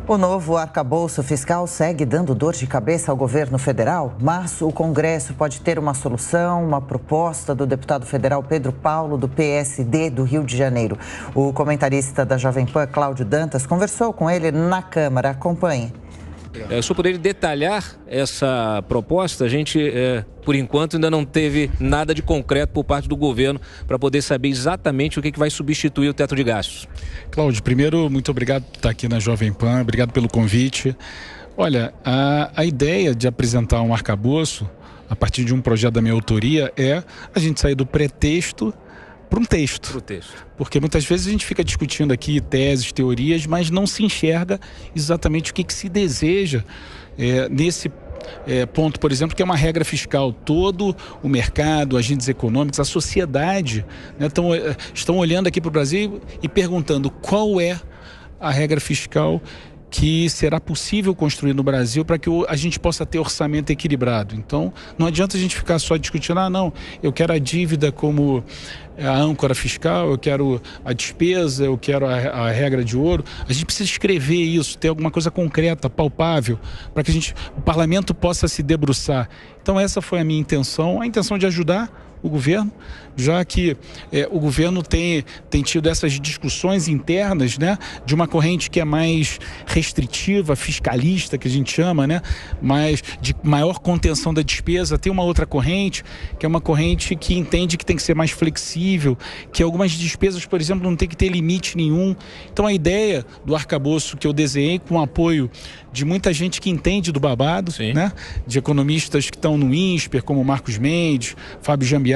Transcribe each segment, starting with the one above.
O novo arcabouço fiscal segue dando dor de cabeça ao governo federal, mas o Congresso pode ter uma solução, uma proposta do deputado federal Pedro Paulo, do PSD do Rio de Janeiro. O comentarista da Jovem Pan, Cláudio Dantas, conversou com ele na Câmara. Acompanhe. Se eu puder detalhar essa proposta, a gente, por enquanto, ainda não teve nada de concreto por parte do governo para poder saber exatamente o que vai substituir o teto de gastos. Cláudio, primeiro, muito obrigado por estar aqui na Jovem Pan, obrigado pelo convite. Olha, a ideia de apresentar um arcabouço, a partir de um projeto da minha autoria, é a gente sair do pretexto para um texto. Porque muitas vezes a gente fica discutindo aqui teses, teorias, mas não se enxerga exatamente o que se deseja nesse ponto, por exemplo, que é uma regra fiscal. Todo o mercado, agentes econômicos, a sociedade, né, estão olhando aqui para o Brasil e perguntando qual é a regra fiscal que será possível construir no Brasil para que a gente possa ter orçamento equilibrado. Então, não adianta a gente ficar só discutindo, não, eu quero a dívida como a âncora fiscal, eu quero a despesa, eu quero a regra de ouro. A gente precisa escrever isso, ter alguma coisa concreta, palpável, para que o parlamento possa se debruçar. Então, essa foi a minha intenção, a intenção de ajudar o governo, já que o governo tem tido essas discussões internas, né, de uma corrente que é mais restritiva, fiscalista, que a gente chama, né, mais de maior contenção da despesa. Tem uma outra corrente, que é uma corrente que entende que tem que ser mais flexível, que algumas despesas, por exemplo, não tem que ter limite nenhum. Então, a ideia do arcabouço que eu desenhei, com o apoio de muita gente que entende do babado, né, de economistas que estão no INSPER, como Marcos Mendes, Fábio Jambiasi,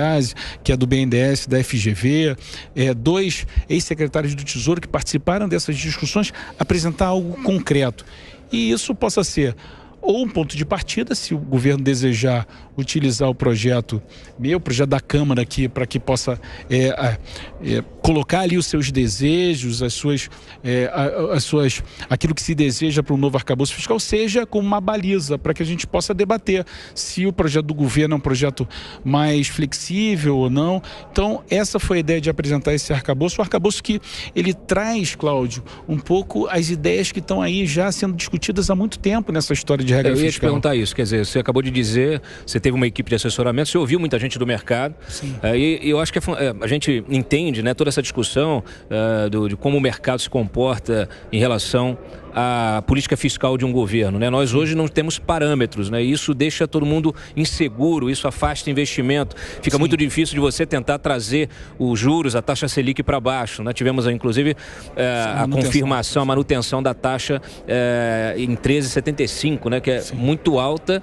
que é do BNDES, da FGV, dois ex-secretários do Tesouro que participaram dessas discussões, apresentar algo concreto. E isso possa ser ou um ponto de partida, se o governo desejar utilizar o projeto da Câmara aqui, para que possa colocar ali os seus desejos, aquilo que se deseja para um novo arcabouço fiscal, seja como uma baliza para que a gente possa debater se o projeto do governo é um projeto mais flexível ou não. Então, essa foi a ideia de apresentar esse arcabouço, o arcabouço que ele traz, Cláudio, um pouco as ideias que estão aí já sendo discutidas há muito tempo nessa história de regra fiscal. Eu ia te perguntar isso, quer dizer, você acabou de dizer, você teve uma equipe de assessoramento, você ouviu muita gente do mercado. E eu acho que a gente entende, né, toda essa discussão de como o mercado se comporta em relação à política fiscal de um governo, né? Nós hoje não temos parâmetros, né? Isso deixa todo mundo inseguro, isso afasta investimento, fica muito difícil de você tentar trazer os juros, a taxa Selic para baixo, né? Tivemos inclusive a confirmação, a manutenção da taxa em 13,75, né? Que é muito alta,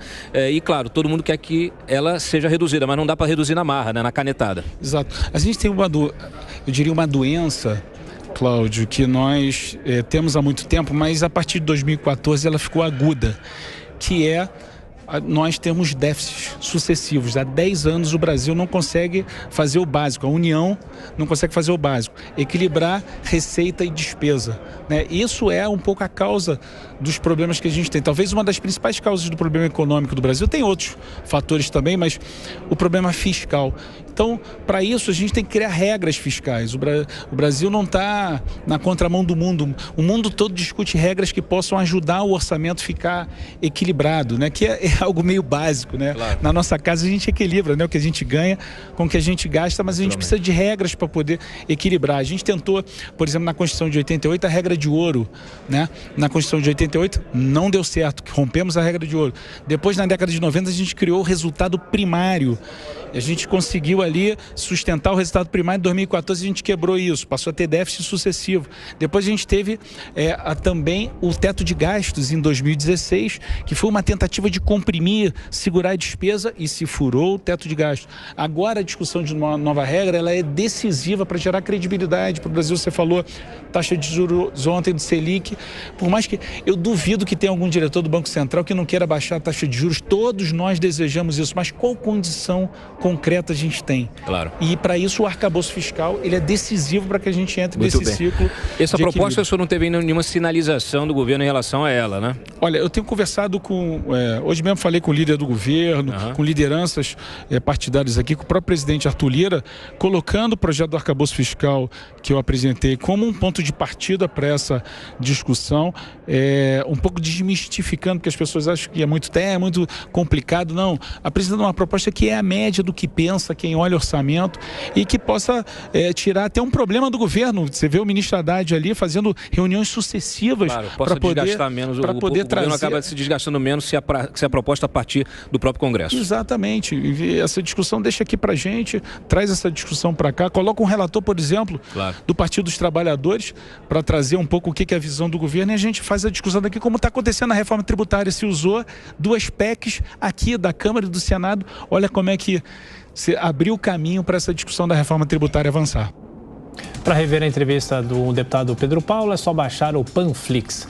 e claro, todo mundo quer que ela seja reduzida, mas não dá para reduzir na marra, né? Na canetada. Exato. A gente tem eu diria uma doença, Cláudio, que nós temos há muito tempo, mas a partir de 2014 ela ficou aguda, que nós temos déficits sucessivos. Há 10 anos o Brasil não consegue fazer o básico, a União não consegue fazer o básico, equilibrar receita e despesa, né? Isso é um pouco a causa dos problemas que a gente tem. Talvez uma das principais causas do problema econômico do Brasil, tem outros fatores também, mas o problema fiscal. Então, para isso, a gente tem que criar regras fiscais. O Brasil não está na contramão do mundo. O mundo todo discute regras que possam ajudar o orçamento a ficar equilibrado, né? Que é algo meio básico, né? Claro. Na nossa casa a gente equilibra, né? O que a gente ganha com o que a gente gasta, mas a gente precisa de regras para poder equilibrar. A gente tentou, por exemplo, na Constituição de 88, a regra de ouro, né? Na Constituição de 88 não deu certo, rompemos a regra de ouro. Depois, na década de 90, a gente criou o resultado primário. A gente conseguiu ali sustentar o resultado primário. Em 2014 a gente quebrou isso, passou a ter déficit sucessivo. Depois a gente teve também o teto de gastos em 2016, que foi uma tentativa de comprimir, segurar a despesa, e se furou o teto de gastos. Agora a discussão de uma nova regra, ela é decisiva para gerar credibilidade para o Brasil. Você falou taxa de juros ontem do Selic, por mais que eu duvido que tenha algum diretor do Banco Central que não queira baixar a taxa de juros. Todos nós desejamos isso, mas qual condição concreta a gente tem? tem. Claro. E para isso o arcabouço fiscal ele é decisivo para que a gente entre nesse ciclo. Essa proposta, o senhor não teve nenhuma sinalização do governo em relação a ela, né? Olha, eu tenho conversado com... hoje mesmo falei com o líder do governo, com lideranças partidárias aqui, com o próprio presidente Arthur Lira, colocando o projeto do arcabouço fiscal que eu apresentei como um ponto de partida para essa discussão, um pouco desmistificando, porque as pessoas acham que é muito complicado. Não, apresentando uma proposta que é a média do que pensa quem olha orçamento e que possa tirar até um problema do governo. Você vê o ministro Haddad ali fazendo reuniões sucessivas para poder desgastar menos, para poder trazer. O governo acaba se desgastando menos se a proposta partir do próprio Congresso. Exatamente. E essa discussão deixa aqui para a gente, traz essa discussão para cá, coloca um relator, por exemplo, do Partido dos Trabalhadores, para trazer um pouco o que é a visão do governo, e a gente faz a discussão daqui, como está acontecendo na reforma tributária. Se usou 2 PECs aqui da Câmara e do Senado, olha como é que se abriu o caminho para essa discussão da reforma tributária avançar. Para rever a entrevista do deputado Pedro Paulo, é só baixar o Panflix.